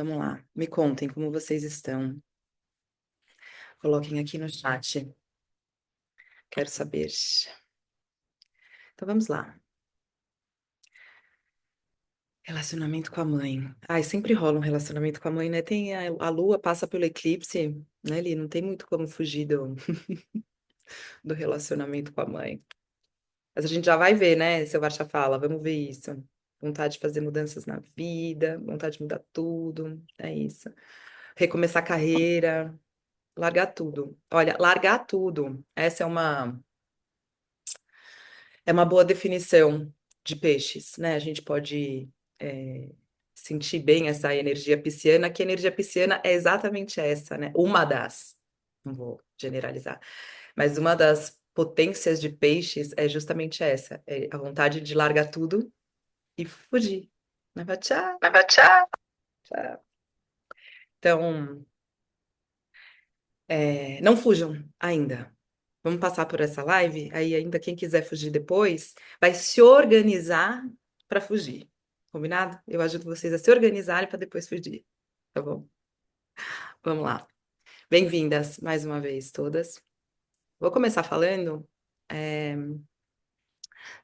Vamos lá, me contem como vocês estão. Coloquem aqui no chat. Quero saber. Então vamos lá. Relacionamento com a mãe. Ai, sempre rola um relacionamento com a mãe, né? Tem a lua passa pelo eclipse, né, Li? Não tem muito como fugir do relacionamento com a mãe. Mas a gente já vai ver, né? Seu Varcha fala, vamos ver isso. Vontade de fazer mudanças na vida, vontade de mudar tudo, é isso. Recomeçar a carreira, largar tudo. Olha, largar tudo. Essa é uma boa definição de peixes, né? A gente pode sentir bem essa energia pisciana, que a energia pisciana é exatamente essa, né? Uma das, não vou generalizar, mas uma das potências de peixes é justamente essa, é a vontade de largar tudo e fugir. Né? Fala, tchau, Tchau. tchau. Então, não fujam ainda. Vamos passar por essa live, aí ainda quem quiser fugir depois, vai se organizar para fugir. Combinado? Eu ajudo vocês a se organizarem para depois fugir, tá bom? Vamos lá. Bem-vindas mais uma vez todas. Vou começar falando é,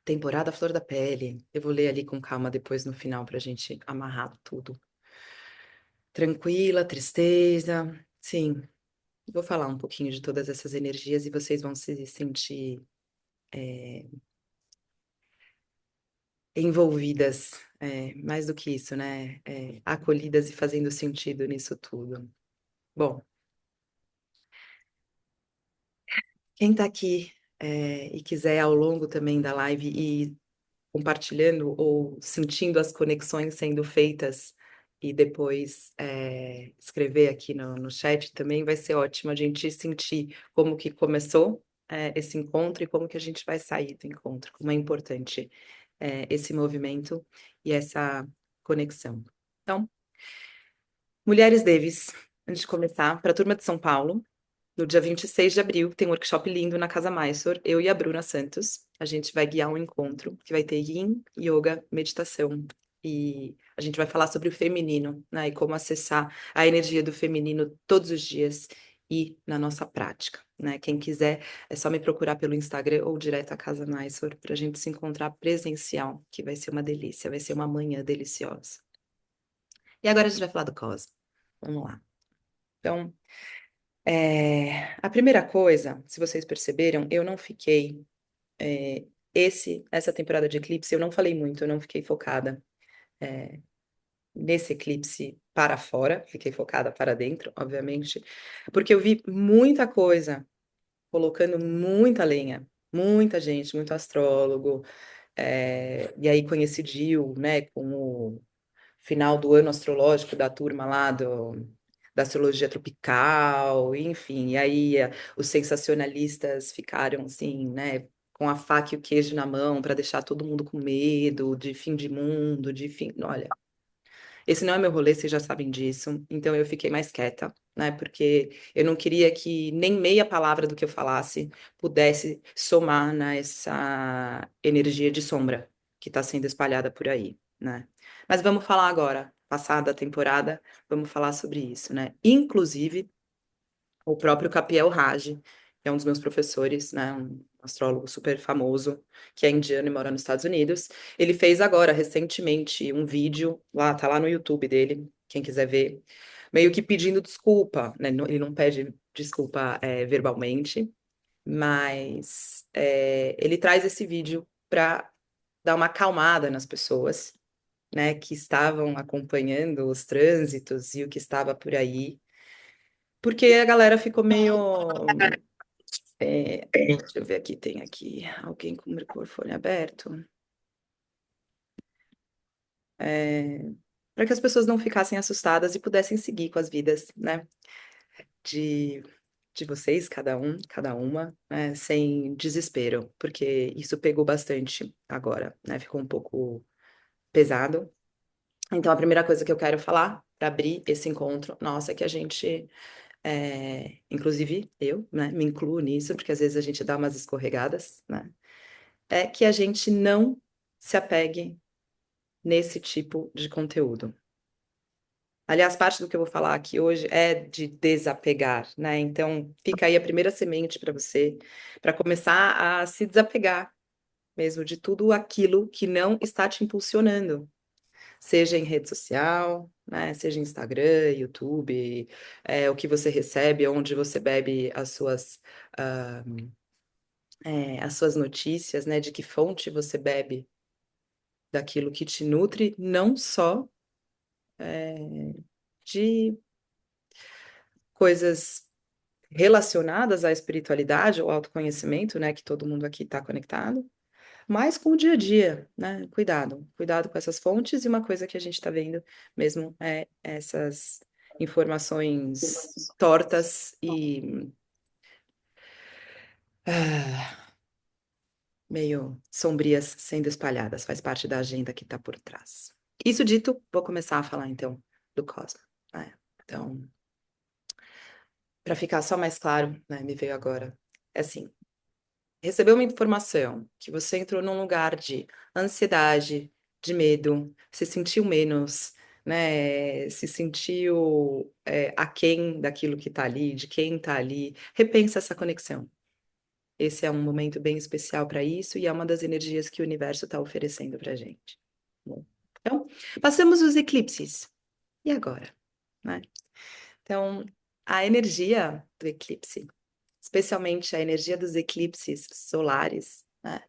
temporada Flor da Pele. Eu vou ler ali com calma depois no final para a gente amarrar tudo. Tranquila, tristeza. Sim, vou falar um pouquinho de todas essas energias e vocês vão se sentir envolvidas, mais do que isso, né? Acolhidas e fazendo sentido nisso tudo. Bom, quem está aqui e quiser ao longo também da live ir compartilhando ou sentindo as conexões sendo feitas e depois escrever aqui no chat também vai ser ótimo a gente sentir como que começou esse encontro e como que a gente vai sair do encontro, como é importante esse movimento e essa conexão. Então, Mulheres Davis, antes de começar, para a turma de São Paulo, no dia 26 de abril, tem um workshop lindo na Casa Mysore, eu e a Bruna Santos. A gente vai guiar um encontro que vai ter yin, yoga, meditação. E a gente vai falar sobre o feminino, né? E como acessar a energia do feminino todos os dias e na nossa prática, né? Quem quiser, é só me procurar pelo Instagram ou direto à Casa Mysore para a gente se encontrar presencial, que vai ser uma delícia, vai ser uma manhã deliciosa. E agora a gente vai falar do Cosmo. Vamos lá. Então, a primeira coisa, se vocês perceberam, eu não fiquei. Essa temporada de eclipse, eu não falei muito, eu não fiquei focada nesse eclipse para fora, fiquei focada para dentro, obviamente, porque eu vi muita coisa colocando muita lenha, muita gente, muito astrólogo, e aí coincidiu, né, com o final do ano astrológico da turma lá da astrologia tropical, enfim, e aí os sensacionalistas ficaram assim, né, com a faca e o queijo na mão para deixar todo mundo com medo de fim de mundo, de fim, olha, esse não é meu rolê, vocês já sabem disso, então eu fiquei mais quieta, né, porque eu não queria que nem meia palavra do que eu falasse pudesse somar nessa energia de sombra que está sendo espalhada por aí, né. Mas vamos falar agora, passada a temporada, vamos falar sobre isso, né. Inclusive, o próprio Capiel Raj, que é um dos meus professores, né, um astrólogo super famoso, que é indiano e mora nos Estados Unidos, ele fez agora, recentemente, um vídeo, tá lá no YouTube dele, quem quiser ver, meio que pedindo desculpa, né, ele não pede desculpa verbalmente, mas ele traz esse vídeo para dar uma acalmada nas pessoas, né, que estavam acompanhando os trânsitos e o que estava por aí, porque a galera ficou meio deixa eu ver aqui, tem aqui alguém com o microfone aberto. Para que as pessoas não ficassem assustadas e pudessem seguir com as vidas, né? De, de vocês, cada uma, né? Sem desespero, porque isso pegou bastante agora, né? Ficou um pouco pesado. Então, a primeira coisa que eu quero falar para abrir esse encontro, nossa, é que a gente, inclusive eu, né, me incluo nisso, porque às vezes a gente dá umas escorregadas, né? É que a gente não se apegue nesse tipo de conteúdo. Aliás, parte do que eu vou falar aqui hoje é de desapegar, né? Então, fica aí a primeira semente para você, para começar a se desapegar mesmo de tudo aquilo que não está te impulsionando, seja em rede social, né? Seja Instagram, YouTube, o que você recebe, onde você bebe ah, as suas notícias, né? De que fonte você bebe daquilo que te nutre, não só de coisas relacionadas à espiritualidade ou autoconhecimento, né, que todo mundo aqui está conectado, mas com o dia a dia, né? Cuidado, cuidado com essas fontes e uma coisa que a gente está vendo mesmo é essas informações tortas e ah, meio sombrias sendo espalhadas, faz parte da agenda que está por trás. Isso dito, vou começar a falar então do Cosmo, né? Então, para ficar só mais claro, né, me veio agora, é assim, recebeu uma informação que você entrou num lugar de ansiedade, de medo, se sentiu menos, né? Se sentiu aquém daquilo que está ali, de quem está ali. Repensa essa conexão. Esse é um momento bem especial para isso e é uma das energias que o universo está oferecendo para a gente. Bom, então, passamos os eclipses. E agora, né? Então, a energia do eclipse, especialmente a energia dos eclipses solares, né?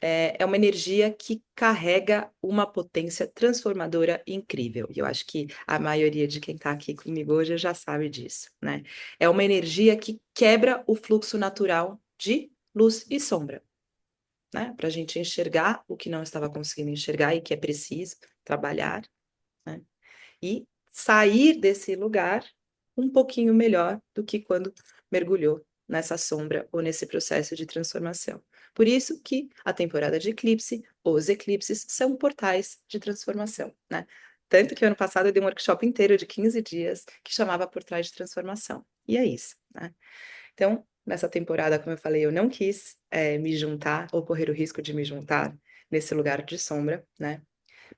É uma energia que carrega uma potência transformadora incrível. E eu acho que a maioria de quem está aqui comigo hoje já sabe disso, né? É uma energia que quebra o fluxo natural de luz e sombra, né? Para a gente enxergar o que não estava conseguindo enxergar e que é preciso trabalhar, né? E sair desse lugar um pouquinho melhor do que quando mergulhou nessa sombra ou nesse processo de transformação. Por isso que a temporada de eclipse, os eclipses, são portais de transformação, né? Tanto que ano passado eu dei um workshop inteiro de 15 dias que chamava Portais de Transformação. E é isso, né? Então, nessa temporada, como eu falei, eu não quis me juntar ou correr o risco de me juntar nesse lugar de sombra, né?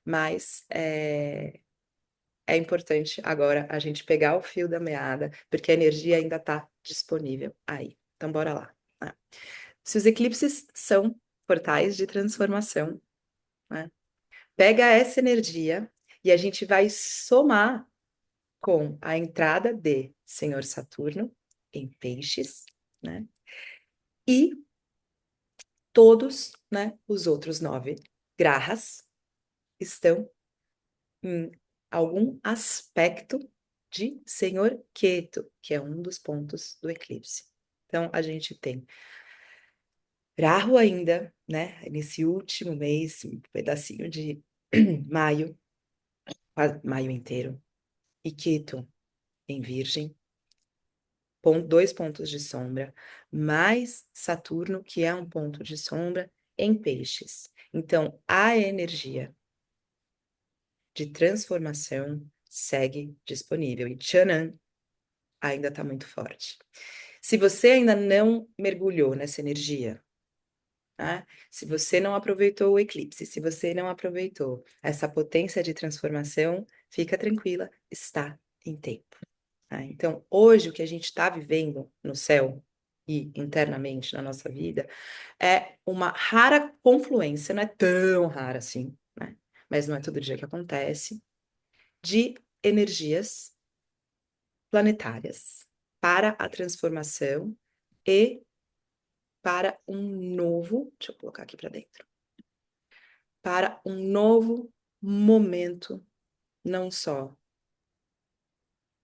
Mas é importante agora a gente pegar o fio da meada, porque a energia ainda está disponível aí. Então, bora lá, né? Se os eclipses são portais de transformação, né? Pega essa energia e a gente vai somar com a entrada de Senhor Saturno em Peixes, né? E todos, né, os outros 9 grahas estão em algum aspecto de Senhor Ketu, que é um dos pontos do eclipse. Então, a gente tem Rahu ainda, né, nesse último mês, um pedacinho de maio, maio inteiro, e Ketu em Virgem, 2 pontos de sombra, mais Saturno, que é um ponto de sombra, em Peixes. Então, a energia de transformação segue disponível. E Tchanan ainda está muito forte. Se você ainda não mergulhou nessa energia, tá? Se você não aproveitou o eclipse, se você não aproveitou essa potência de transformação, fica tranquila, está em tempo. Tá? Então, hoje, o que a gente está vivendo no céu e internamente na nossa vida é uma rara confluência, não é tão rara assim, né? Mas não é todo dia que acontece, de energias planetárias para a transformação e para um novo, deixa eu colocar aqui para dentro, para um novo momento, não só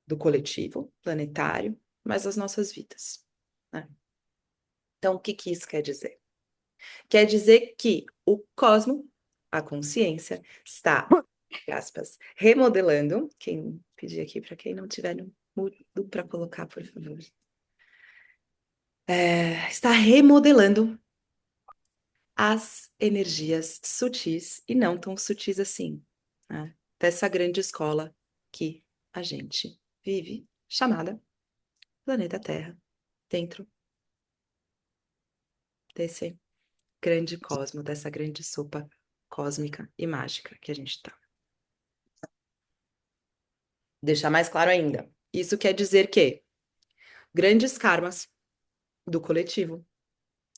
do coletivo planetário, mas das nossas vidas, né? Então, o que que isso quer dizer? Quer dizer que o cosmo, a consciência, está, entre aspas, remodelando. Quem pedir aqui para quem não tiver no mudo para colocar, por favor. Está remodelando as energias sutis e não tão sutis assim, né? Dessa grande escola que a gente vive, chamada planeta Terra, dentro desse grande cosmo, dessa grande sopa cósmica e mágica que a gente tá. Deixar mais claro ainda. Isso quer dizer que grandes karmas do coletivo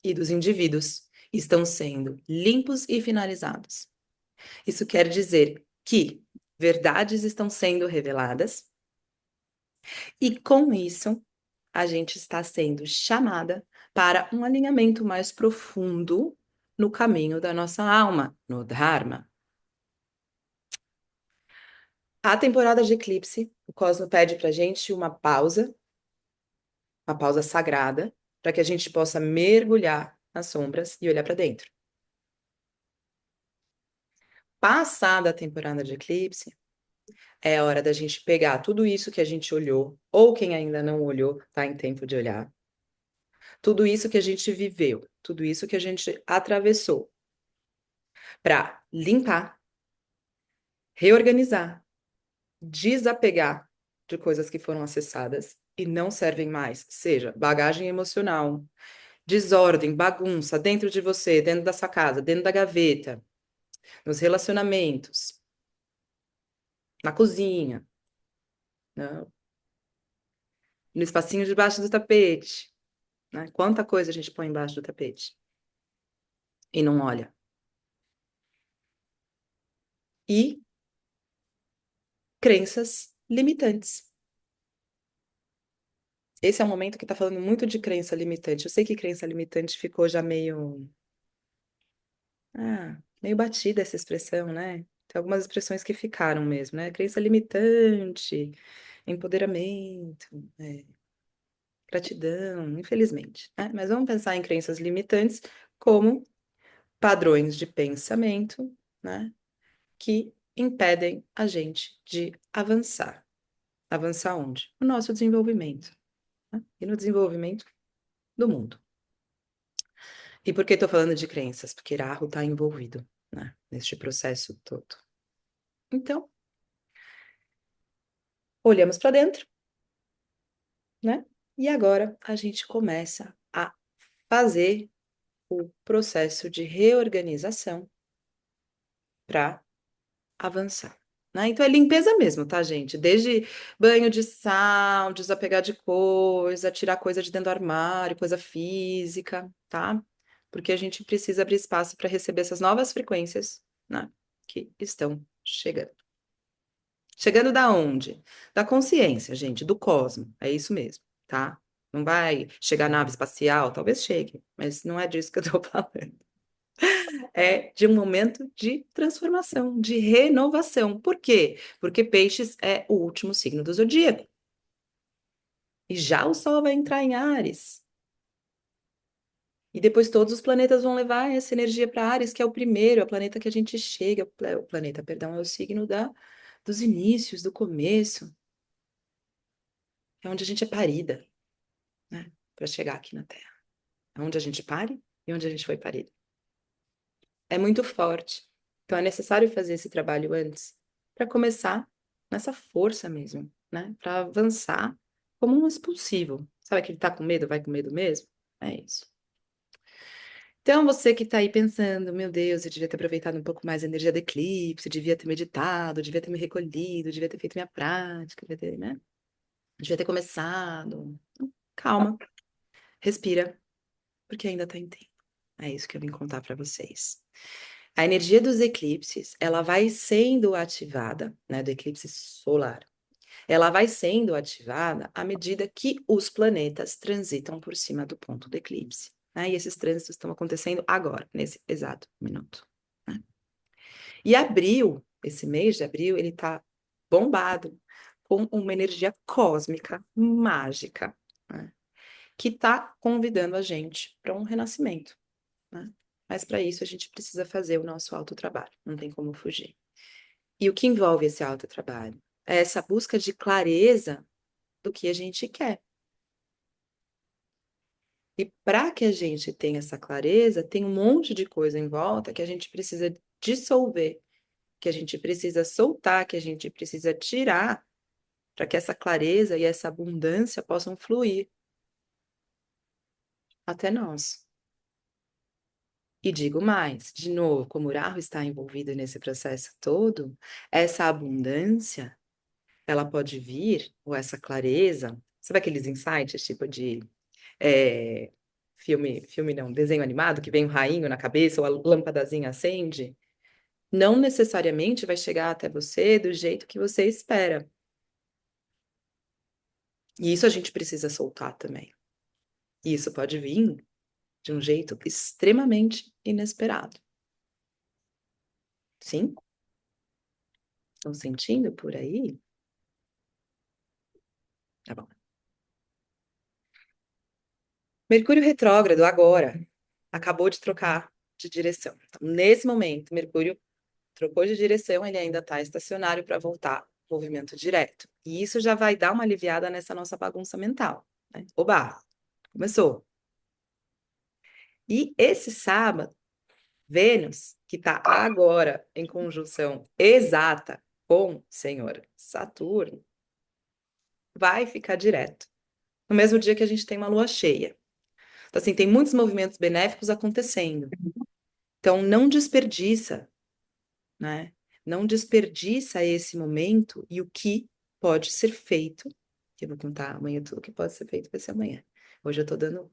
e dos indivíduos estão sendo limpos e finalizados. Isso quer dizer que verdades estão sendo reveladas e, com isso, a gente está sendo chamada para um alinhamento mais profundo no caminho da nossa alma, no Dharma. A temporada de eclipse, o Cosmo pede para a gente uma pausa sagrada, para que a gente possa mergulhar nas sombras e olhar para dentro. Passada a temporada de eclipse, é hora da gente pegar tudo isso que a gente olhou, ou quem ainda não olhou, está em tempo de olhar. Tudo isso que a gente viveu, tudo isso que a gente atravessou, para limpar, reorganizar, desapegar de coisas que foram acessadas e não servem mais, seja bagagem emocional, desordem, bagunça dentro de você, dentro da sua casa, dentro da gaveta, nos relacionamentos, na cozinha, né? No espacinho debaixo do tapete, né? Quanta coisa a gente põe embaixo do tapete e não olha. E crenças limitantes. Esse é um momento que está falando muito de crença limitante. Eu sei que crença limitante ficou já meio batida essa expressão, né? Tem algumas expressões que ficaram mesmo, né? Crença limitante, empoderamento, gratidão, infelizmente, né? Mas vamos pensar em crenças limitantes como padrões de pensamento, né? Que impedem a gente de avançar. Avançar onde? No nosso desenvolvimento, né? E no desenvolvimento do mundo. E por que estou falando de crenças? Porque Rahu está envolvido, né, neste processo todo. Então, olhamos para dentro, né? E agora a gente começa a fazer o processo de reorganização para avançar. Né? Então é limpeza mesmo, tá, gente? Desde banho de sal, desapegar de coisa, tirar coisa de dentro do armário, coisa física, tá? Porque a gente precisa abrir espaço para receber essas novas frequências, né? Que estão chegando. Chegando da onde? Da consciência, gente, do cosmo. É isso mesmo, tá? Não vai chegar nave espacial, talvez chegue, mas não é disso que eu tô falando. É de um momento de transformação, de renovação. Por quê? Porque Peixes é o último signo do zodíaco. E já o Sol vai entrar em Áries. E depois todos os planetas vão levar essa energia para Áries, que é o primeiro, é o planeta que a gente chega, o planeta, perdão, é o signo dos inícios, do começo. É onde a gente é parida, né? Para chegar aqui na Terra. É onde a gente pare e onde a gente foi parido. É muito forte. Então é necessário fazer esse trabalho antes, para começar nessa força mesmo, né? Para avançar como um expulsivo. Sabe que ele tá com medo, vai com medo mesmo? É isso. Então, você que tá aí pensando, meu Deus, eu devia ter aproveitado um pouco mais a energia do eclipse, devia ter meditado, devia ter me recolhido, devia ter feito minha prática, devia ter, né? Devia ter começado. Calma, respira, porque ainda tá em tempo. É isso que eu vim contar para vocês. A energia dos eclipses, ela vai sendo ativada, né, do eclipse solar. Ela vai sendo ativada à medida que os planetas transitam por cima do ponto do eclipse, né? E esses trânsitos estão acontecendo agora, nesse exato minuto, né? E abril, esse mês de abril, ele tá bombado com uma energia cósmica mágica, né? Que tá convidando a gente para um renascimento, né? Mas para isso a gente precisa fazer o nosso autotrabalho, não tem como fugir. E o que envolve esse autotrabalho? É essa busca de clareza do que a gente quer. E para que a gente tenha essa clareza, tem um monte de coisa em volta que a gente precisa dissolver, que a gente precisa soltar, que a gente precisa tirar, para que essa clareza e essa abundância possam fluir até nós. E digo mais, de novo, como o Rahu está envolvido nesse processo todo, essa abundância ela pode vir, ou essa clareza, sabe aqueles insights, tipo de é, filme não, desenho animado, que vem um rainho na cabeça, ou a lâmpadazinha acende? Não necessariamente vai chegar até você do jeito que você espera. E isso a gente precisa soltar também. E isso pode vir de um jeito extremamente inesperado. Sim? Estão sentindo por aí? Tá bom. Mercúrio retrógrado agora acabou de trocar de direção. Então, nesse momento, Mercúrio trocou de direção, ele ainda está estacionário para voltar movimento direto. E isso já vai dar uma aliviada nessa nossa bagunça mental, né? Oba, começou. E esse sábado, Vênus, que está agora em conjunção exata com Senhor Saturno, vai ficar direto. No mesmo dia que a gente tem uma lua cheia. Então, assim, tem muitos movimentos benéficos acontecendo. Então, não desperdiça, né? Não desperdiça esse momento e o que pode ser feito, que eu vou contar amanhã tudo que pode ser feito vai ser amanhã. Hoje eu estou dando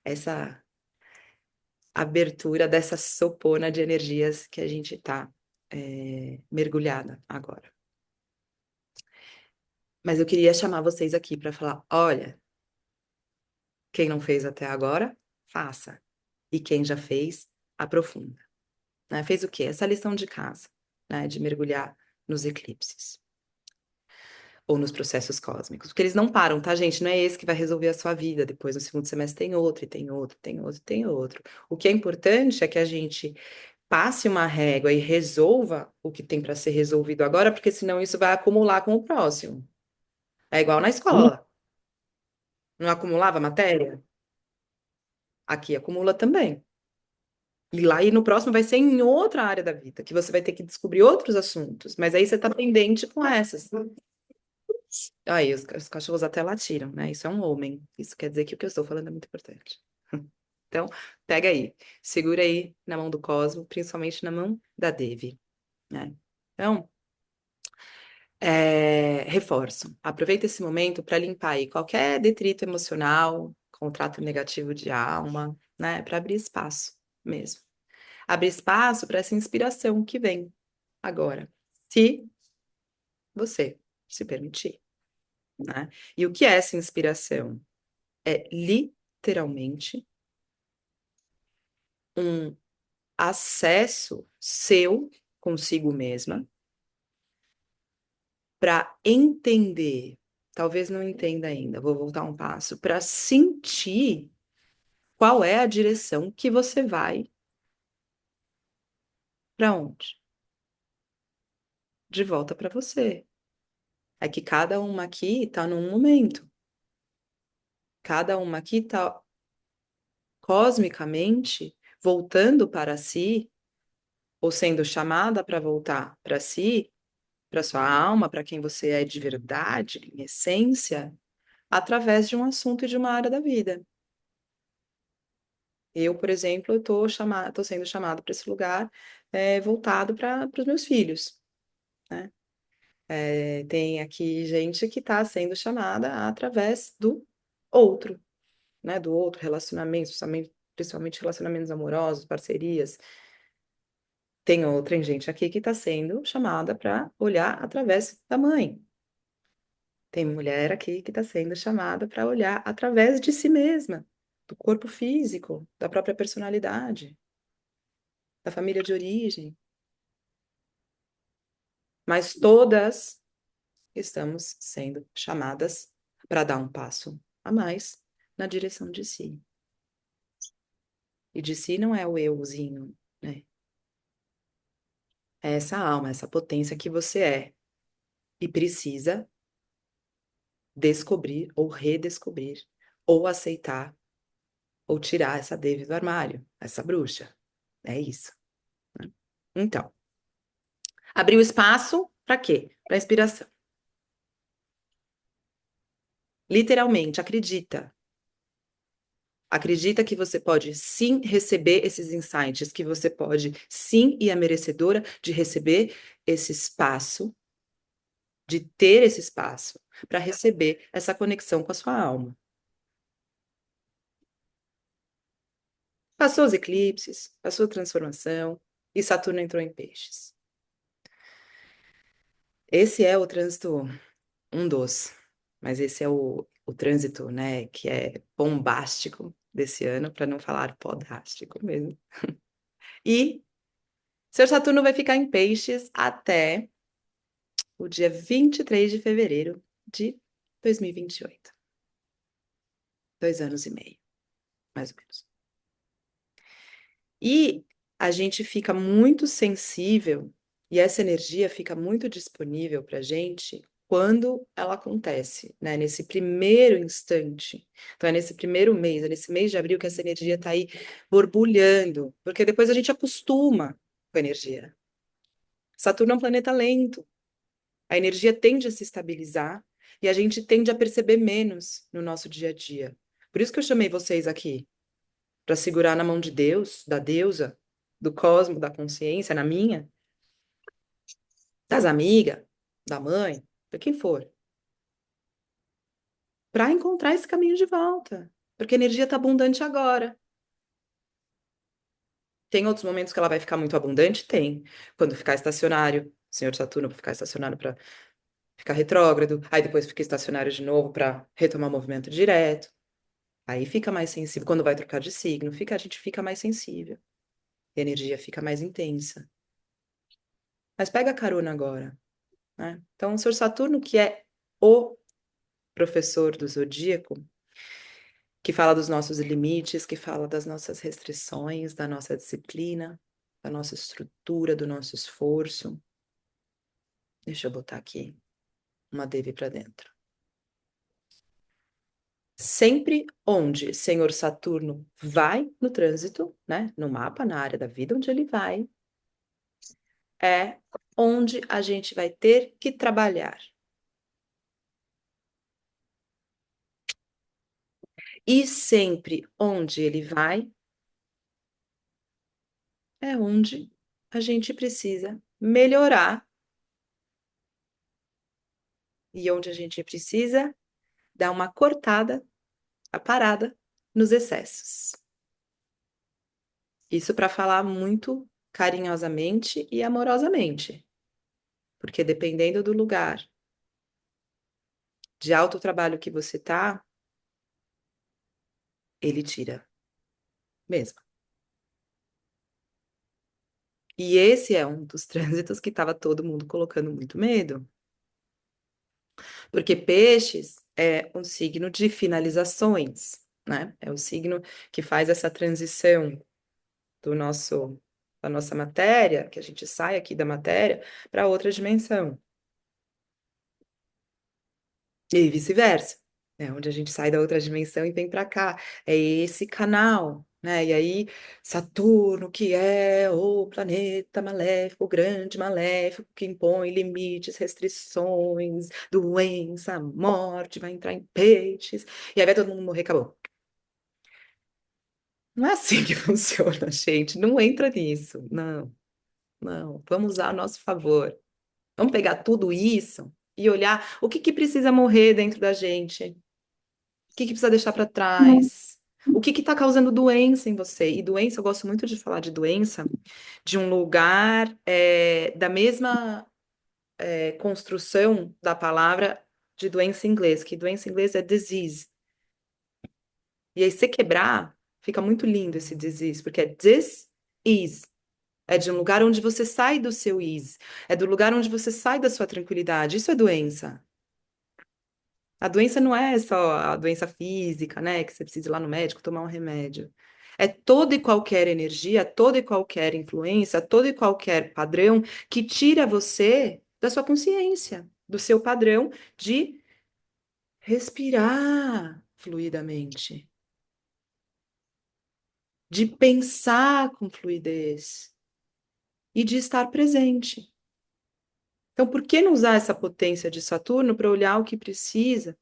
essa abertura dessa sopona de energias que a gente está mergulhada agora. Mas eu queria chamar vocês aqui para falar: olha, quem não fez até agora, faça. E quem já fez, aprofunda. Né? Fez o quê? Essa lição de casa, né? De mergulhar nos eclipses ou nos processos cósmicos. Porque eles não param, tá, gente? Não é esse que vai resolver a sua vida. Depois, no segundo semestre, tem outro, e tem outro, tem outro, tem outro. O que é importante é que a gente passe uma régua e resolva o que tem para ser resolvido agora, porque senão isso vai acumular com o próximo. É igual na escola. Não acumulava matéria? Aqui acumula também. E lá e no próximo vai ser em outra área da vida, que você vai ter que descobrir outros assuntos. Mas aí você está pendente com essas. Aí os cachorros até latiram, né? Isso é um homem. Isso quer dizer que o que eu estou falando é muito importante. Então, pega aí, segura aí na mão do Cosmo, principalmente na mão da Devi, né? Então, reforço. Aproveita esse momento para limpar aí qualquer detrito emocional, contrato negativo de alma, né? Para abrir espaço mesmo. Abrir espaço para essa inspiração que vem agora, se você se permitir, né? E o que é essa inspiração? É literalmente um acesso seu consigo mesma para entender, talvez não entenda ainda, vou voltar um passo, para sentir qual é a direção que você vai para onde? De volta para você. É que cada uma aqui está num momento. Cada uma aqui está cosmicamente voltando para si, ou sendo chamada para voltar para si, para sua alma, para quem você é de verdade, em essência, através de um assunto e de uma área da vida. Eu, por exemplo, estou sendo chamada para esse lugar voltado para os meus filhos, né? Tem aqui gente que está sendo chamada através do outro, né? Do outro relacionamento, principalmente relacionamentos amorosos, parcerias. Tem outra gente aqui que está sendo chamada para olhar através da mãe. Tem mulher aqui que está sendo chamada para olhar através de si mesma, do corpo físico, da própria personalidade, da família de origem. Mas todas estamos sendo chamadas para dar um passo a mais na direção de si. E de si não é o euzinho, né? É essa alma, essa potência que você é. E precisa descobrir ou redescobrir, ou aceitar, ou tirar essa Devi do armário, essa bruxa. É isso, né? Então, abriu espaço para quê? Para inspiração. Literalmente, acredita. Acredita que você pode sim receber esses insights, que você pode sim e é merecedora de receber esse espaço de ter esse espaço para receber essa conexão com a sua alma. Passou os eclipses, passou a transformação e Saturno entrou em Peixes. Esse é o trânsito um dos, mas esse é o trânsito, né, que é bombástico desse ano, para não falar podástico mesmo. E seu Saturno vai ficar em Peixes até o dia 23 de fevereiro de 2028. 2 anos e meio, mais ou menos. E a gente fica muito sensível e essa energia fica muito disponível para a gente quando ela acontece, né? Nesse primeiro instante. Então, é nesse primeiro mês, é nesse mês de abril que essa energia está aí borbulhando, porque depois a gente acostuma com a energia. Saturno é um planeta lento, a energia tende a se estabilizar e a gente tende a perceber menos no nosso dia a dia. Por isso que eu chamei vocês aqui, para segurar na mão de Deus, da deusa, do cosmo, da consciência, na minha, das amigas, da mãe, de quem for, para encontrar esse caminho de volta. Porque a energia está abundante agora. Tem outros momentos que ela vai ficar muito abundante? Tem. Quando ficar estacionário, senhor Saturno ficar estacionário para ficar retrógrado, aí depois fica estacionário de novo para retomar o movimento direto. Aí fica mais sensível. Quando vai trocar de signo, a gente fica mais sensível. A energia fica mais intensa. Mas pega a carona agora, né? Então, o Senhor Saturno, que é o professor do zodíaco, que fala dos nossos limites, que fala das nossas restrições, da nossa disciplina, da nossa estrutura, do nosso esforço. Deixa eu botar aqui uma Devi para dentro. Sempre onde Senhor Saturno vai no trânsito, né, no mapa, na área da vida onde ele vai, é onde a gente vai ter que trabalhar. E sempre onde ele vai, é onde a gente precisa melhorar e onde a gente precisa dar uma cortada, a parada nos excessos. Isso para falar muito carinhosamente e amorosamente, porque dependendo do lugar de alto trabalho que você tá, ele tira mesmo. E esse é um dos trânsitos que estava todo mundo colocando muito medo. Porque peixes é um signo de finalizações, né? É o signo que faz essa transição do nosso da nossa matéria, que a gente sai aqui da matéria para outra dimensão. E vice-versa, né? Onde a gente sai da outra dimensão e vem para cá. É esse canal, né? E aí, Saturno, que é o planeta maléfico, o grande maléfico, que impõe limites, restrições, doença, morte, vai entrar em peixes, e aí vai todo mundo morrer, acabou. Não é assim que funciona, gente. Não entra nisso. Não, não. Vamos usar a nosso favor. Vamos pegar tudo isso e olhar o que que precisa morrer dentro da gente. O que que precisa deixar para trás? O que que está causando doença em você? E doença, eu gosto muito de falar de doença, de um lugar da mesma construção da palavra de doença em inglês, que doença em inglês é disease. E aí, se quebrar, fica muito lindo esse disease, porque é this is. É de um lugar onde você sai do seu is. É do lugar onde você sai da sua tranquilidade. Isso é doença. A doença não é só a doença física, né? Que você precisa ir lá no médico tomar um remédio. É toda e qualquer energia, toda e qualquer influência, todo e qualquer padrão que tira você da sua consciência, do seu padrão de respirar fluidamente, de pensar com fluidez e de estar presente. Então, por que não usar essa potência de Saturno para olhar o que precisa,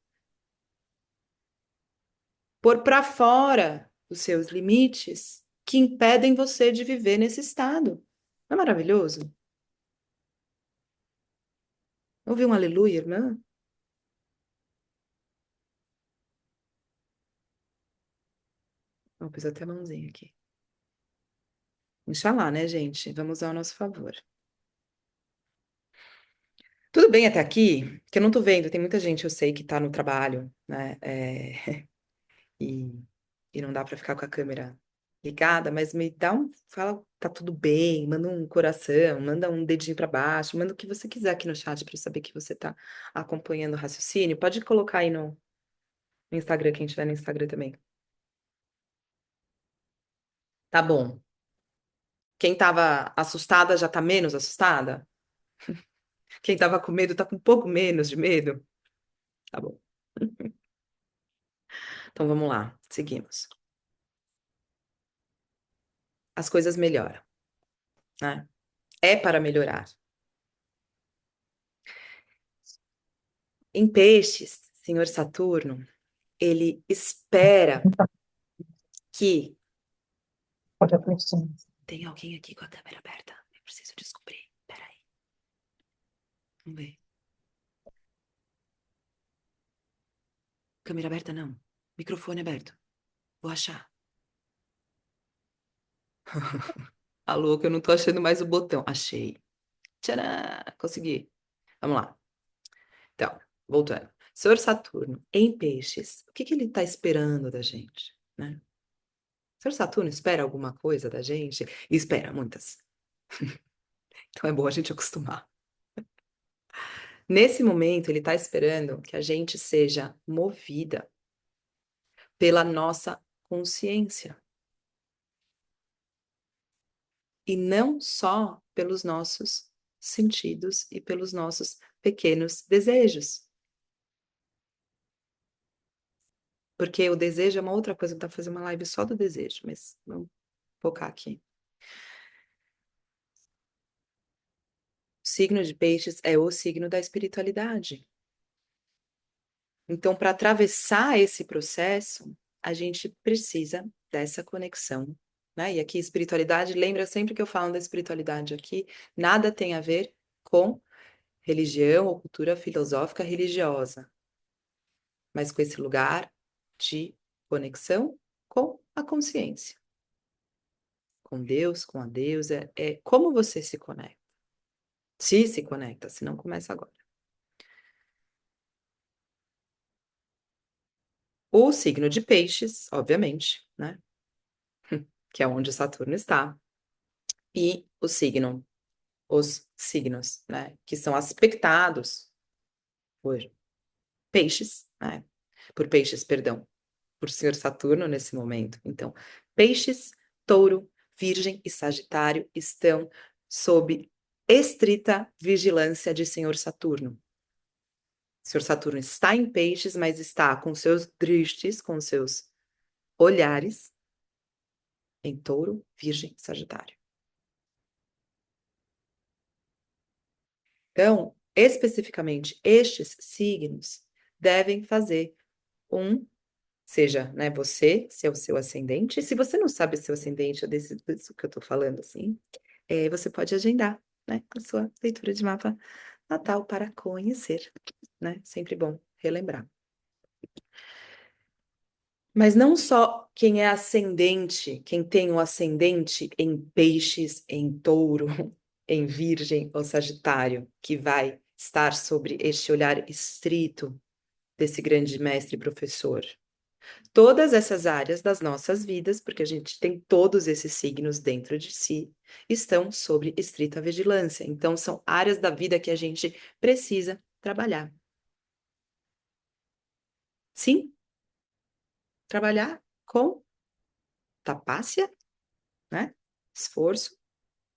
pôr para fora os seus limites que impedem você de viver nesse estado? Não é maravilhoso? Ouvi um aleluia, irmã? Vou pus até a mãozinha aqui. Inxalá, né, gente? Vamos ao nosso favor. Tudo bem até aqui? Que eu não tô vendo. Tem muita gente, eu sei, que tá no trabalho, né? E, e não dá pra ficar com a câmera ligada, mas me dá um. Fala, tá tudo bem, manda um coração, manda um dedinho pra baixo, manda o que você quiser aqui no chat pra eu saber que você tá acompanhando o raciocínio. Pode colocar aí no Instagram, quem tiver no Instagram também. Tá bom. Quem tava assustada já tá menos assustada? Quem tava com medo tá com um pouco menos de medo? Tá bom. Então vamos lá, seguimos. As coisas melhoram, né? É para melhorar. Em peixes, senhor Saturno, ele espera que tem alguém aqui com a câmera aberta. Eu preciso descobrir. Peraí. Vamos ver. Câmera aberta, não. Microfone aberto. Vou achar. Alô, que eu não tô achando mais o botão. Achei. Tcharam! Consegui. Vamos lá. Então, voltando. Senhor Saturno, em peixes, o que que ele está esperando da gente, né? O Senhor Saturno espera alguma coisa da gente? E espera muitas. Então é bom a gente acostumar. Nesse momento, ele está esperando que a gente seja movida pela nossa consciência e não só pelos nossos sentidos e pelos nossos pequenos desejos. Porque o desejo é uma outra coisa, dá pra fazer uma live só do desejo, mas vamos focar aqui. O signo de peixes é o signo da espiritualidade. Então, para atravessar esse processo, a gente precisa dessa conexão, né? E aqui, espiritualidade, lembra sempre que eu falo da espiritualidade aqui, nada tem a ver com religião ou cultura filosófica religiosa, mas com esse lugar de conexão com a consciência, com Deus, com a deusa, é como você se conecta. Se conecta, se não começa agora. O signo de peixes, obviamente, né? Que é onde Saturno está. E os signos, né? Que são aspectados por peixes, né? Por peixes, perdão, por Senhor Saturno nesse momento. Então, peixes, touro, virgem e sagitário estão sob estrita vigilância de Senhor Saturno. Senhor Saturno está em peixes, mas está com seus drishtis, com seus olhares em touro, virgem e sagitário. Então, especificamente, estes signos devem fazer seja, né, você, se é o seu ascendente, se você não sabe seu ascendente, é disso que eu tô falando, assim, você pode agendar, né, a sua leitura de mapa natal para conhecer, né, sempre bom relembrar. Mas não só quem é ascendente, quem tem o ascendente em peixes, em touro, em virgem ou sagitário, que vai estar sobre este olhar estrito desse grande mestre e professor. Todas essas áreas das nossas vidas, porque a gente tem todos esses signos dentro de si, estão sobre estrita vigilância. Então, são áreas da vida que a gente precisa trabalhar. Sim, trabalhar com tapácia, né? Esforço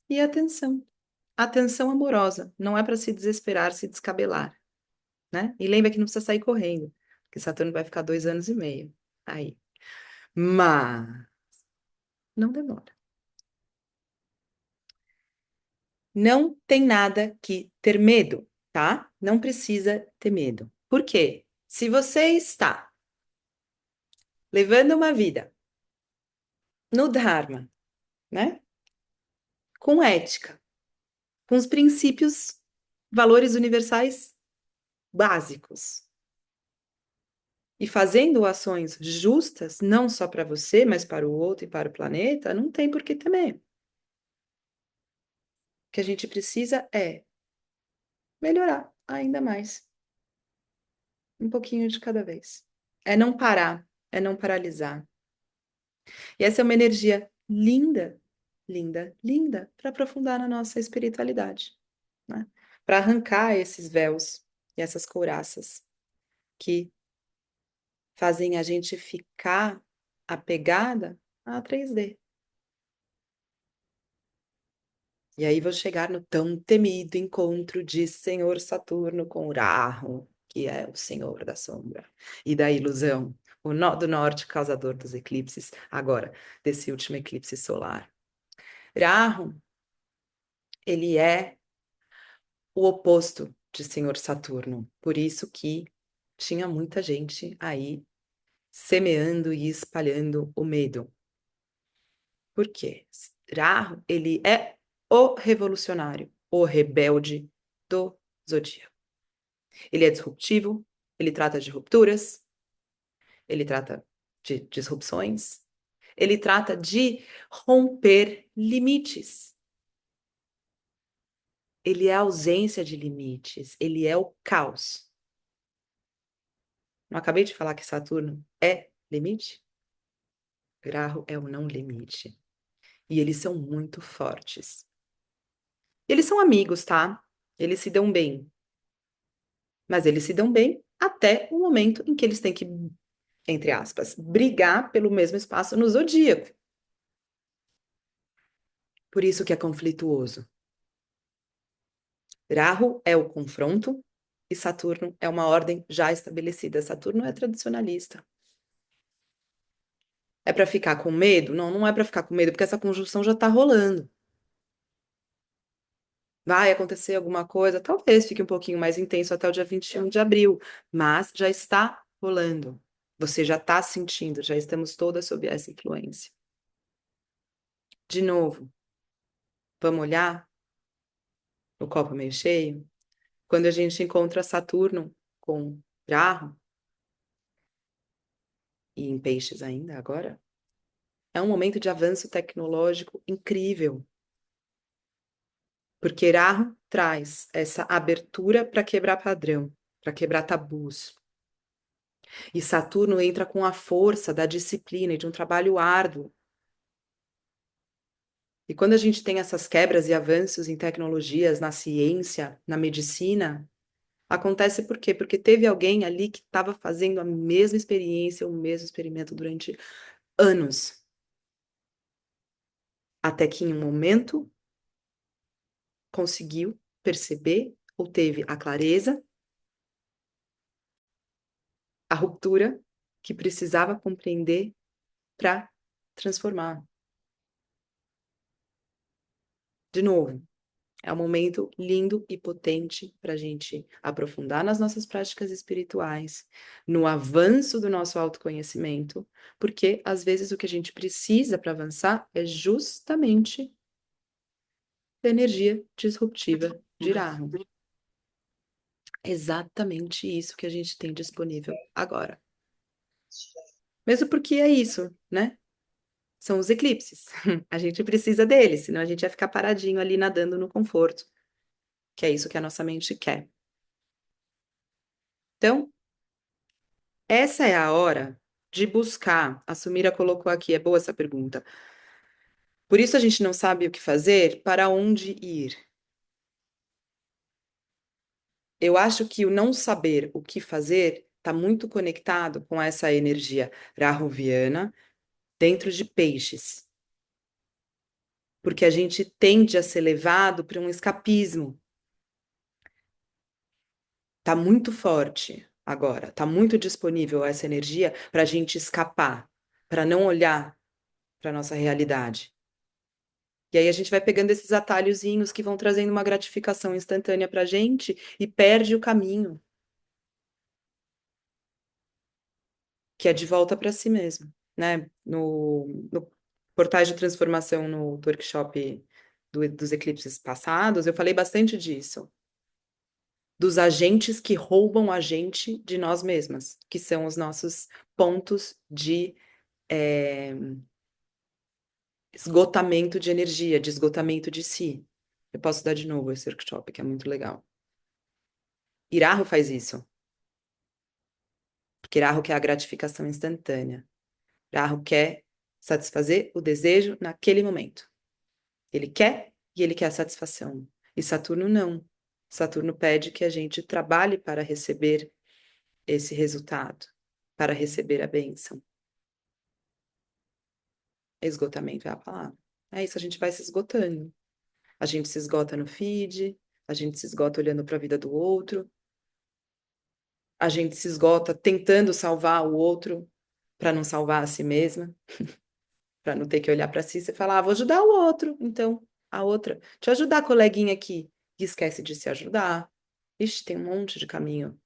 e atenção. Atenção amorosa, não é para se desesperar, se descabelar, né? E lembra que não precisa sair correndo, porque Saturno vai ficar 2 anos e meio aí. Mas não demora. Não tem nada que ter medo, tá? Não precisa ter medo. Por quê? Se você está levando uma vida no Dharma, né? Com ética, com os princípios, valores universais básicos. E fazendo ações justas, não só para você, mas para o outro e para o planeta, não tem por que temer. O que a gente precisa é melhorar ainda mais, um pouquinho de cada vez. É não parar, é não paralisar. E essa é uma energia linda, linda, linda para aprofundar na nossa espiritualidade, né? Para arrancar esses véus e essas couraças que fazem a gente ficar apegada a 3D. E aí vou chegar no tão temido encontro de Senhor Saturno com Uraho, que é o Senhor da Sombra e da ilusão, o nó do norte causador dos eclipses, agora, desse último eclipse solar. Rahu, ele é o oposto de Senhor Saturno, por isso que tinha muita gente aí semeando e espalhando o medo. Por quê? Rahu, ele é o revolucionário, o rebelde do zodíaco. Ele é disruptivo, ele trata de rupturas, ele trata de disrupções, ele trata de romper limites. Ele é a ausência de limites, ele é o caos. Não acabei de falar que Saturno é limite? Graho é o não limite. E eles são muito fortes. Eles são amigos, tá? Eles se dão bem. Mas eles se dão bem até o momento em que eles têm que, entre aspas, brigar pelo mesmo espaço no zodíaco. Por isso que é conflituoso. Rahu é o confronto e Saturno é uma ordem já estabelecida. Saturno é tradicionalista. É para ficar com medo? Não, não é para ficar com medo, porque essa conjunção já está rolando. Vai acontecer alguma coisa? Talvez fique um pouquinho mais intenso até o dia 21 de abril, mas já está rolando. Você já está sentindo, já estamos todas sob essa influência. De novo, vamos olhar o copo meio cheio? Quando a gente encontra Saturno com Rahu, e em peixes ainda agora, é um momento de avanço tecnológico incrível, porque Rahu traz essa abertura para quebrar padrão, para quebrar tabus. E Saturno entra com a força da disciplina e de um trabalho árduo. E quando a gente tem essas quebras e avanços em tecnologias, na ciência, na medicina, acontece por quê? Porque teve alguém ali que estava fazendo a mesma experiência, o mesmo experimento durante anos. Até que em um momento conseguiu perceber ou teve a clareza, a ruptura que precisava compreender para transformar. De novo, é um momento lindo e potente para a gente aprofundar nas nossas práticas espirituais, no avanço do nosso autoconhecimento, porque às vezes o que a gente precisa para avançar é justamente a energia disruptiva de Rahu. Exatamente isso que a gente tem disponível agora. Mesmo porque é isso, né? São os eclipses. A gente precisa deles, senão a gente ia ficar paradinho ali nadando no conforto, que é isso que a nossa mente quer. Então, essa é a hora de buscar. A Sumira colocou aqui, é boa essa pergunta. Por isso a gente não sabe o que fazer, para onde ir. Eu acho que o não saber o que fazer está muito conectado com essa energia rahuviana dentro de peixes. Porque a gente tende a ser levado para um escapismo. Tá muito forte agora, tá muito disponível essa energia para a gente escapar, para não olhar para nossa realidade. E aí a gente vai pegando esses atalhozinhos que vão trazendo uma gratificação instantânea para a gente e perde o caminho, que é de volta para si mesmo, né? No Portais de Transformação do workshop dos eclipses passados, eu falei bastante disso. dos agentes que roubam a gente de nós mesmas, que são os nossos pontos de esgotamento de energia, de esgotamento de si. Eu posso dar de novo esse workshop, que é muito legal. Iraho faz isso, porque Iraho quer a gratificação instantânea. Iraho quer satisfazer o desejo naquele momento. Ele quer e ele quer a satisfação. E Saturno não. Saturno pede que a gente trabalhe para receber esse resultado, para receber a bênção. Esgotamento é a palavra. É isso, a gente vai se esgotando. A gente se esgota no feed, a gente se esgota olhando para a vida do outro, a gente se esgota tentando salvar o outro para não salvar a si mesma, para não ter que olhar para si e falar, vou ajudar o outro, então, a outra. Deixa eu ajudar a coleguinha aqui. E esquece de se ajudar. Ixi, tem um monte de caminho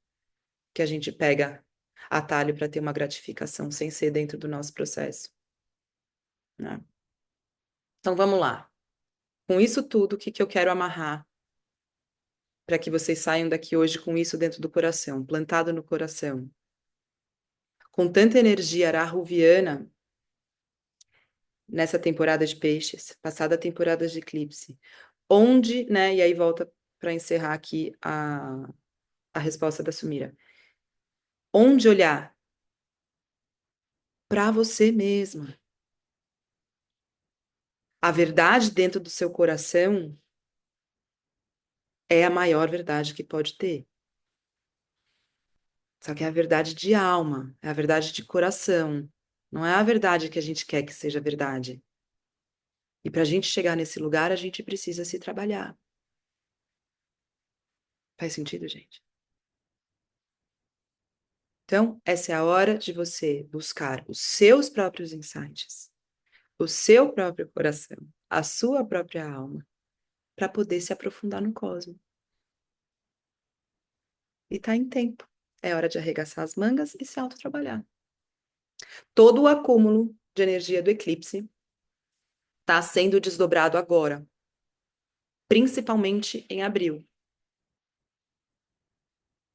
que a gente pega atalho para ter uma gratificação sem ser dentro do nosso processo, né? Então vamos lá. Com isso tudo, o que eu quero amarrar para que vocês saiam daqui hoje com isso dentro do coração, plantado no coração? Com tanta energia rahuviana nessa temporada de peixes, passada a temporada de eclipse, onde, né, e aí volta para encerrar aqui a resposta da Sumira. Onde olhar para você mesma. A verdade dentro do seu coração é a maior verdade que pode ter. Só que é a verdade de alma, é a verdade de coração. Não é a verdade que a gente quer que seja verdade. E para a gente chegar nesse lugar, a gente precisa se trabalhar. Faz sentido, gente? Então, essa é a hora de você buscar os seus próprios insights, o seu próprio coração, a sua própria alma, para poder se aprofundar no cosmos. E tá em tempo. É hora de arregaçar as mangas e se autotrabalhar. Todo o acúmulo de energia do eclipse está sendo desdobrado agora, principalmente em abril.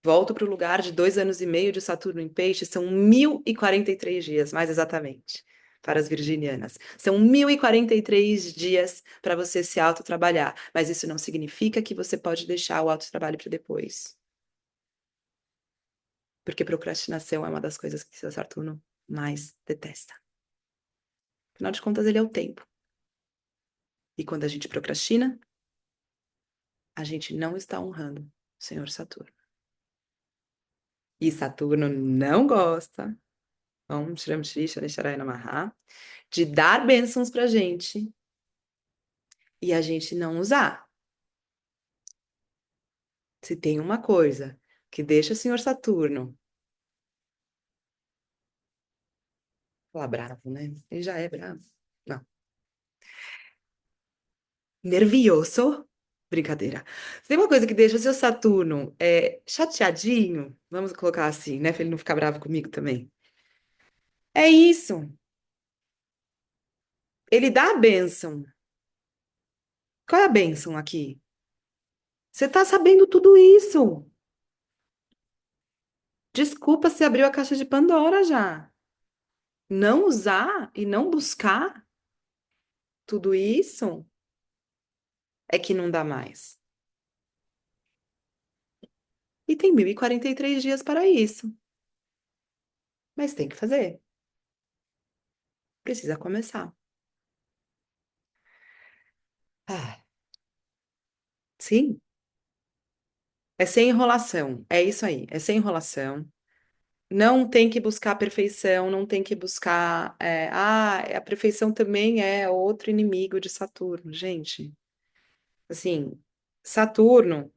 Volto para o lugar de 2 anos e meio de Saturno em Peixe, são 1.043 dias, mais exatamente, para as virginianas. São 1.043 dias para você se autotrabalhar, mas isso não significa que você pode deixar o autotrabalho para depois. Porque procrastinação é uma das coisas que seu Saturno mais detesta. Afinal de contas, ele é o tempo. E quando a gente procrastina, a gente não está honrando o Senhor Saturno. E Saturno não gosta, de dar bênçãos pra gente e a gente não usar. Se tem uma coisa que deixa o Senhor Saturno lá bravo, né? Ele já é bravo. Não. Nervioso. Brincadeira. Se tem uma coisa que deixa o seu Saturno chateadinho, vamos colocar assim, né? Pra ele não ficar bravo comigo também. É isso. Ele dá a bênção. Qual é a bênção aqui? Você tá sabendo tudo isso. Desculpa se abriu a caixa de Pandora já. Não usar e não buscar tudo isso é que não dá mais. E tem 1.043 dias para isso. Mas tem que fazer. Precisa começar. Ah, sim, é sem enrolação. É isso aí, é sem enrolação. Não tem que buscar a perfeição, não tem que buscar. A perfeição também é outro inimigo de Saturno, gente. Assim, Saturno,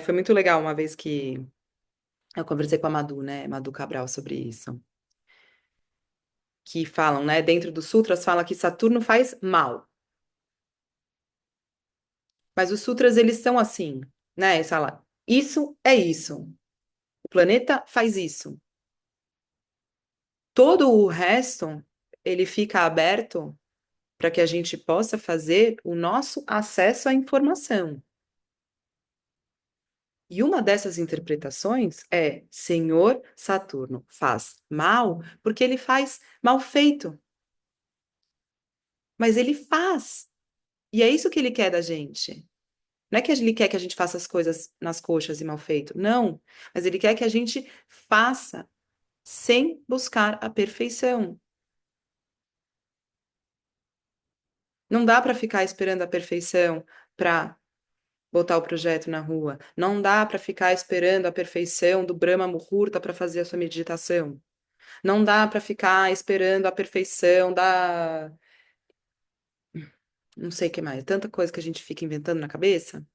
foi muito legal uma vez que eu conversei com a Madu, né, Madu Cabral, sobre isso. Que falam, né, dentro dos sutras, fala que Saturno faz mal. Mas os sutras, eles são assim, né? Eles falam, isso é isso. O planeta faz isso. Todo o resto, ele fica aberto para que a gente possa fazer o nosso acesso à informação. E uma dessas interpretações é: Senhor Saturno faz mal porque ele faz mal feito, mas ele faz. E é isso que ele quer da gente. Não é que ele quer que a gente faça as coisas nas coxas e mal feito, não. Mas ele quer que a gente faça sem buscar a perfeição. Não dá para ficar esperando a perfeição para botar o projeto na rua. Não dá para ficar esperando a perfeição do Brahma Muhurta para fazer a sua meditação. Não dá para ficar esperando a perfeição da. Não sei o que mais. Tanta coisa que a gente fica inventando na cabeça.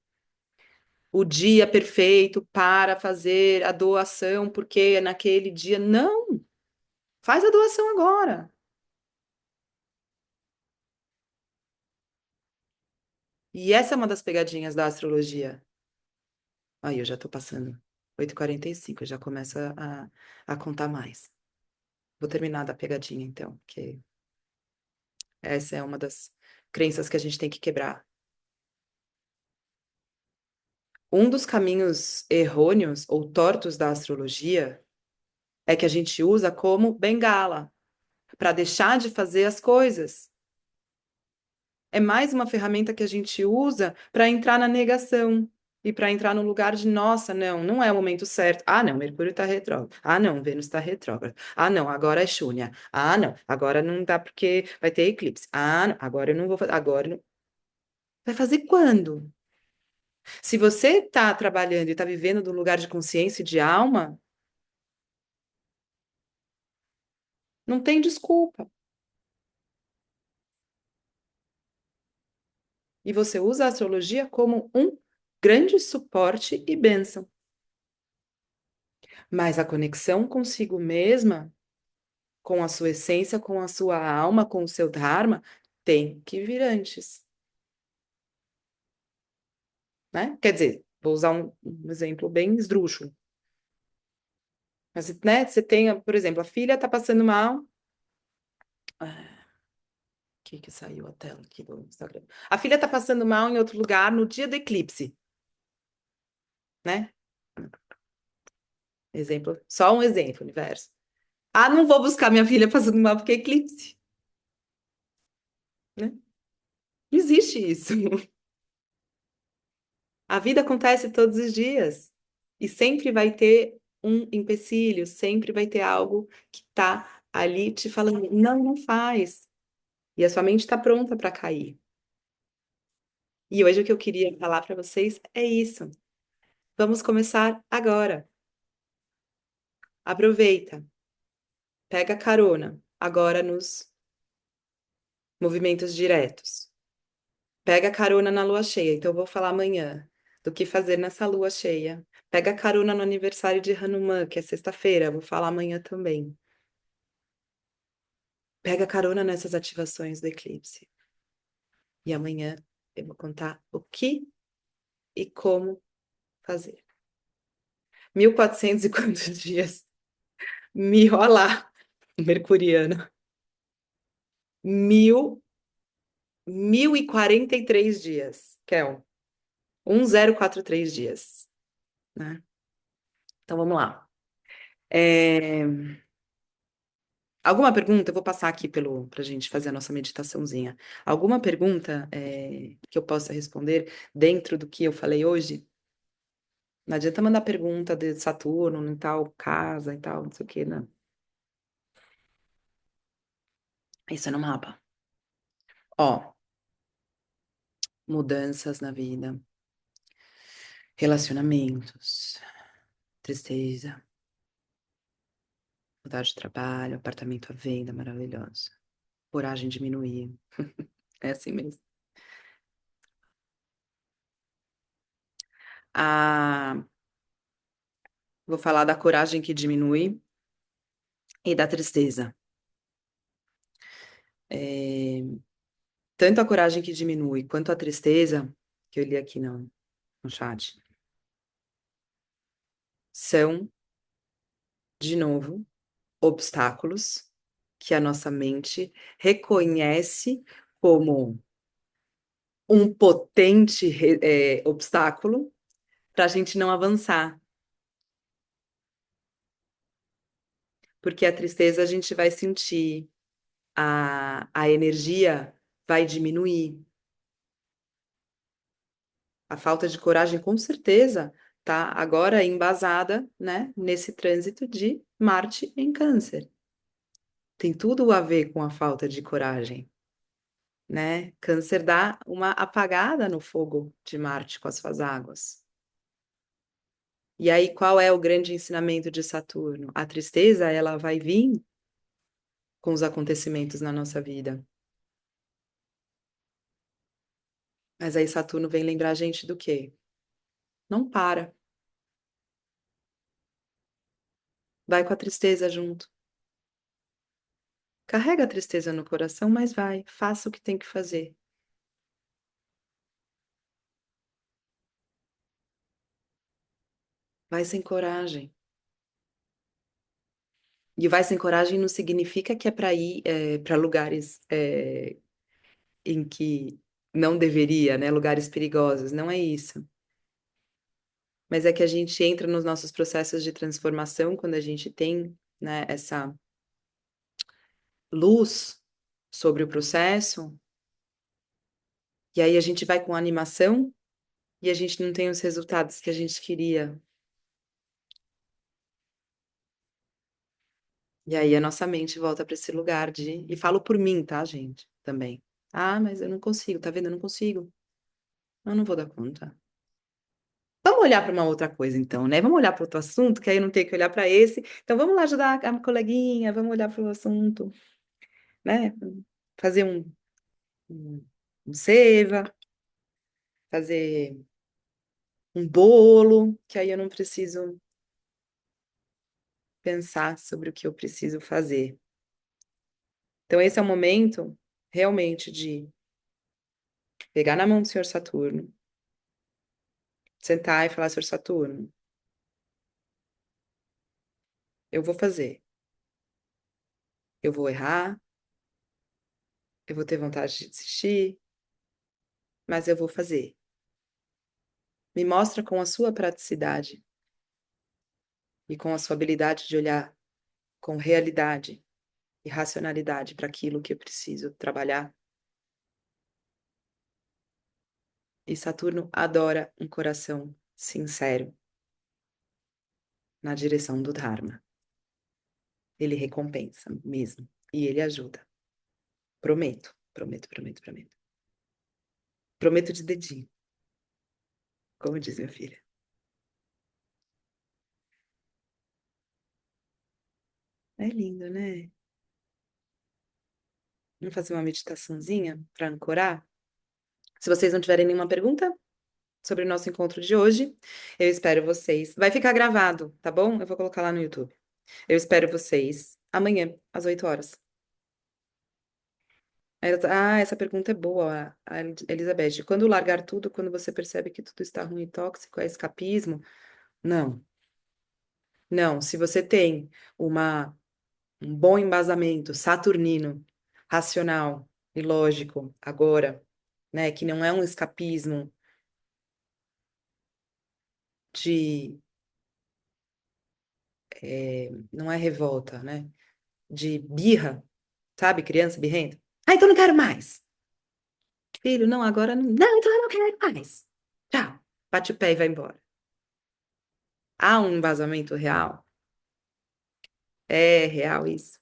O dia perfeito para fazer a doação, porque é naquele dia. Não! Faz a doação agora. E essa é uma das pegadinhas da astrologia. Aí eu já tô passando 8h45, eu já começo a contar mais. Vou terminar da pegadinha, então, porque essa é uma das crenças que a gente tem que quebrar. Um dos caminhos errôneos ou tortos da astrologia é que a gente usa como bengala para deixar de fazer as coisas. É mais uma ferramenta que a gente usa para entrar na negação e para entrar no lugar de, nossa, não, não é o momento certo. Ah, não, Mercúrio está retrógrado. Ah, não, Vênus está retrógrado. Ah, não, agora é Shúnia. Ah, não, agora não dá porque vai ter eclipse. Ah, não, agora eu não vou fazer. Agora eu não. Vai fazer quando? Se você está trabalhando e está vivendo do lugar de consciência e de alma, não tem desculpa. E você usa a astrologia como um grande suporte e bênção. Mas a conexão consigo mesma, com a sua essência, com a sua alma, com o seu dharma, tem que vir antes, né? Quer dizer, vou usar um exemplo bem esdrúxulo. Mas, né, você tem, por exemplo, a filha está passando mal. Ah, que saiu a tela aqui do Instagram? A filha está passando mal em outro lugar no dia do eclipse, né? Exemplo, só um exemplo, universo. Ah, não vou buscar minha filha passando mal porque é eclipse, né? Não existe isso. A vida acontece todos os dias e sempre vai ter um empecilho, sempre vai ter algo que tá ali te falando, não, não faz. E a sua mente está pronta para cair. E hoje o que eu queria falar para vocês é isso. Vamos começar agora. Aproveita, pega carona agora nos movimentos diretos. Pega carona na lua cheia. Então, eu vou falar amanhã do que fazer nessa lua cheia. Pega carona no aniversário de Hanuman, que é sexta-feira. Eu vou falar amanhã também. Pega carona nessas ativações do eclipse. E amanhã eu vou contar o que e como fazer. 1400 e quantos dias? Olha lá, mercuriano. Mil, 1043 dias, Kel. 1043 dias, né? Então vamos lá. É, Alguma pergunta? Eu vou passar aqui para a gente fazer a nossa meditaçãozinha. Alguma pergunta que eu possa responder dentro do que eu falei hoje? Não adianta mandar pergunta de Saturno em tal casa e tal, não sei o quê, não. Isso é no mapa. Ó, mudanças na vida, relacionamentos, tristeza, mudar de trabalho, apartamento à venda, maravilhoso. Coragem diminuir. É assim mesmo. Ah, vou falar da coragem que diminui e da tristeza. É, tanto a coragem que diminui quanto a tristeza, que eu li aqui no chat, são, de novo, obstáculos que a nossa mente reconhece como um potente obstáculo para a gente não avançar. Porque a tristeza a gente vai sentir, a energia vai diminuir. A falta de coragem, com certeza, tá agora embasada, né, nesse trânsito de Marte em Câncer. Tem tudo a ver com a falta de coragem, né? Câncer dá uma apagada no fogo de Marte com as suas águas. E aí, qual é o grande ensinamento de Saturno? A tristeza, ela vai vir com os acontecimentos na nossa vida. Mas aí Saturno vem lembrar a gente do quê? Não para. Vai com a tristeza junto. Carrega a tristeza no coração, mas vai, faça o que tem que fazer. Vai sem coragem. E vai sem coragem não significa que é para ir para lugares em que não deveria, né? Lugares perigosos. Não é isso. Mas é que a gente entra nos nossos processos de transformação quando a gente tem, né, essa luz sobre o processo, e aí a gente vai com animação e a gente não tem os resultados que a gente queria. E aí a nossa mente volta para esse lugar de. E falo por mim, tá, gente? Também. Ah, mas eu não consigo, tá vendo? Eu não consigo. Eu não vou dar conta. Vamos olhar para uma outra coisa, então, né? Vamos olhar para outro assunto, que aí eu não tenho que olhar para esse. Então, vamos lá ajudar a coleguinha, vamos olhar para o assunto, né? Fazer um, um seva, fazer um bolo, que aí eu não preciso pensar sobre o que eu preciso fazer. Então, esse é o momento realmente de pegar na mão do Senhor Saturno, sentar e falar, Senhor Saturno, eu vou fazer, eu vou errar, eu vou ter vontade de desistir, mas eu vou fazer. Me mostra com a sua praticidade e com a sua habilidade de olhar com realidade e racionalidade para aquilo que eu preciso trabalhar. E Saturno adora um coração sincero na direção do Dharma. Ele recompensa mesmo e ele ajuda. Prometo, prometo, prometo, prometo. Prometo de dedinho, como diz minha filha. É lindo, né? Vamos fazer uma meditaçãozinha para ancorar? Se vocês não tiverem nenhuma pergunta sobre o nosso encontro de hoje, eu espero vocês. Vai ficar gravado, tá bom? Eu vou colocar lá no YouTube. Eu espero vocês amanhã, às 8 horas. Ah, essa pergunta é boa, a Elizabeth. Quando largar tudo, quando você percebe que tudo está ruim e tóxico, é escapismo? Não, não. Se você tem uma, um bom embasamento saturnino, racional e lógico, agora, né, que não é um escapismo de, não é revolta, né, de birra, sabe, criança birrenta. Ah, então não quero mais. Filho, não, agora não. Não, então eu não quero mais. Tchau. Bate o pé e vai embora. Há um embasamento real? É real isso?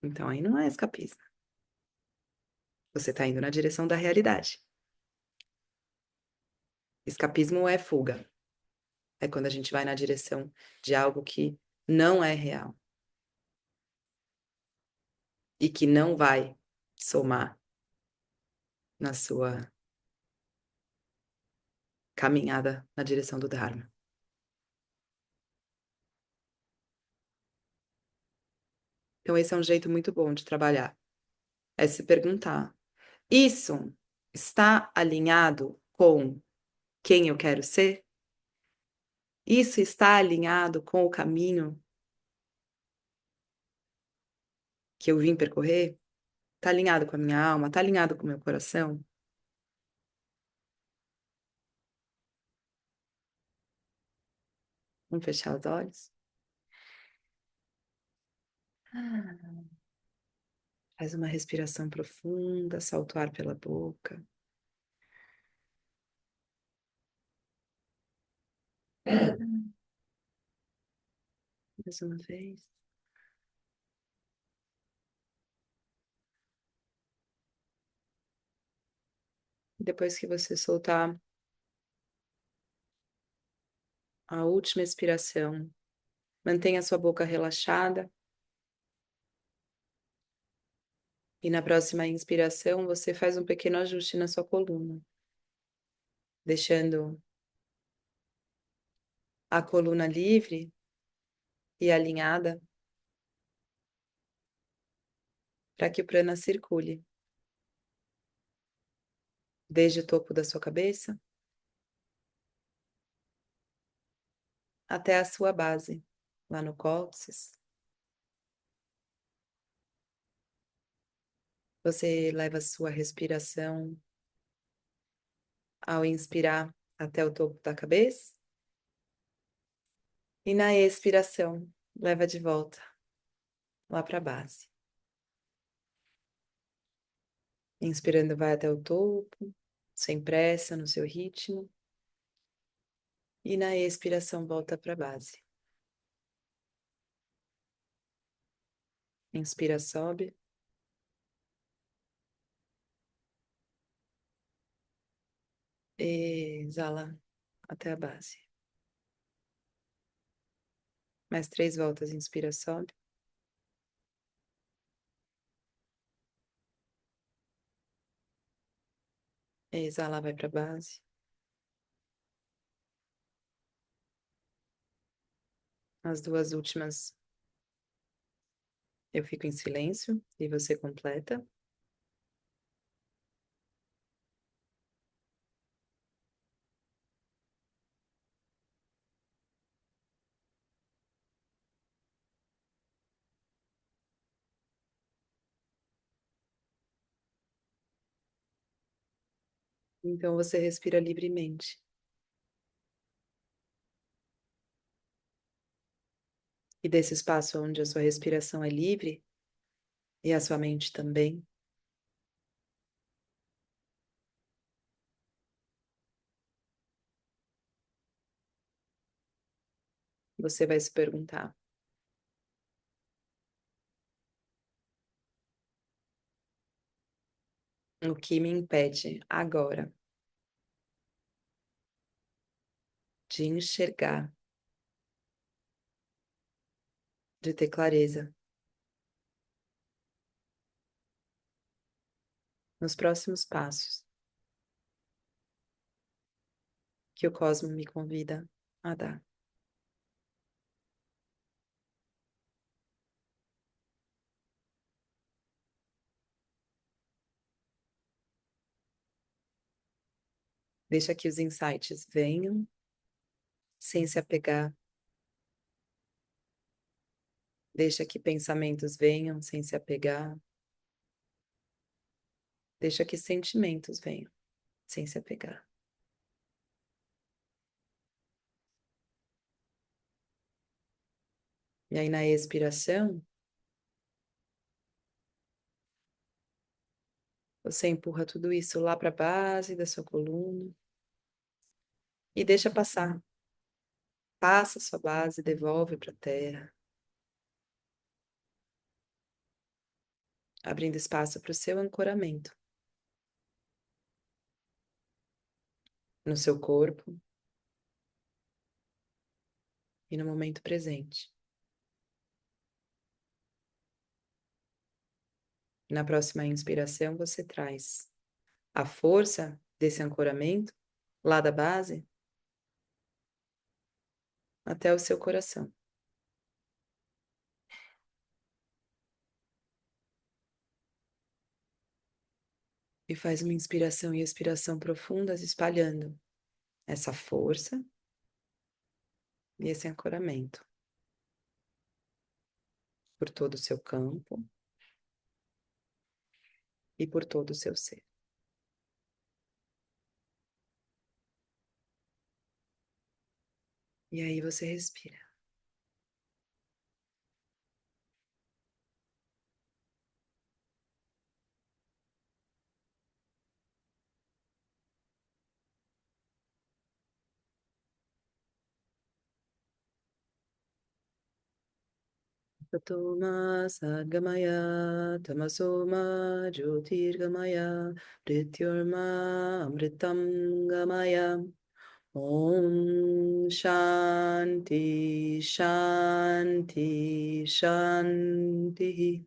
Então aí não é escapismo. Você está indo na direção da realidade. Escapismo é fuga. É quando a gente vai na direção de algo que não é real e que não vai somar na sua caminhada na direção do Dharma. Então esse é um jeito muito bom de trabalhar. É se perguntar: isso está alinhado com quem eu quero ser? Isso está alinhado com o caminho que eu vim percorrer? Está alinhado com a minha alma? Está alinhado com o meu coração? Vamos fechar os olhos? Ah, faz uma respiração profunda, solta o ar pela boca. Mais uma vez. Depois que você soltar a última expiração, mantenha a sua boca relaxada. E na próxima inspiração, você faz um pequeno ajuste na sua coluna, deixando a coluna livre e alinhada para que o prana circule desde o topo da sua cabeça até a sua base, lá no cóccix. Você leva a sua respiração ao inspirar até o topo da cabeça e na expiração leva de volta lá para a base. Inspirando vai até o topo, sem pressa, no seu ritmo. E na expiração volta para a base. Inspira, sobe. Exala até a base. Mais 3 voltas. Inspira, sobe. Exala, vai para a base. As 2 últimas eu fico em silêncio e você completa. Então você respira livremente. E desse espaço onde a sua respiração é livre e a sua mente também, você vai se perguntar: o que me impede agora de enxergar, de ter clareza nos próximos passos que o cosmo me convida a dar? Deixa que os insights venham sem se apegar. Deixa que pensamentos venham sem se apegar. Deixa que sentimentos venham sem se apegar. E aí, na expiração, você empurra tudo isso lá para a base da sua coluna e deixa passar. Passa a sua base, devolve para a terra, abrindo espaço para o seu ancoramento no seu corpo e no momento presente. Na próxima inspiração, você traz a força desse ancoramento lá da base até o seu coração. E faz uma inspiração e expiração profundas, espalhando essa força e esse ancoramento por todo o seu campo e por todo o seu ser. E aí você respira. Tatoma Sagamaya Tamasoma Jyotirgamaya Mrityorma Amritam Gamaya Om Shanti Shanti Shanti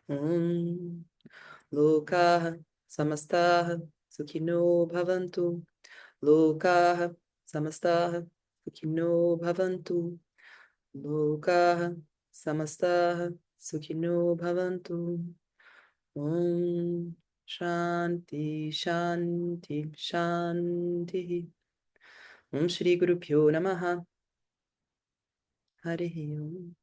Om Lokaha Samastaha Sukhino Bhavantu Lokaha Samastaha Sukhino Bhavantu Lokaha Samastaha Sukhino Bhavantu Om Shanti Shanti Shanti Om Shri Guru Pyo Namaha Harihi Om.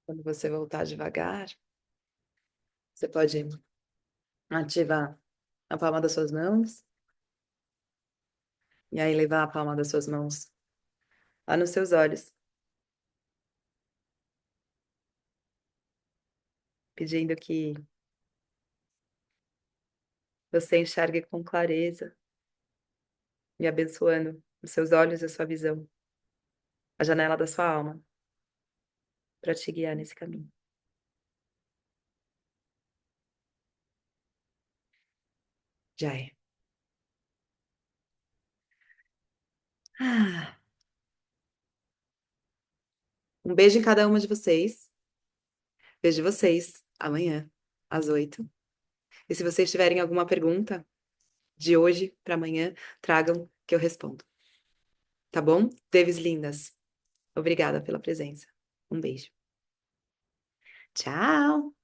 Quando você voltar devagar, você pode ativar a palma das suas mãos e aí levar a palma das suas mãos lá nos seus olhos, pedindo que você enxergue com clareza e abençoando os seus olhos e a sua visão, a janela da sua alma, para te guiar nesse caminho. Já é. Ah, um beijo em cada uma de vocês. Vejo vocês amanhã, às 8. E se vocês tiverem alguma pergunta de hoje para amanhã, tragam que eu respondo. Tá bom? Deves lindas. Obrigada pela presença. Um beijo. Tchau!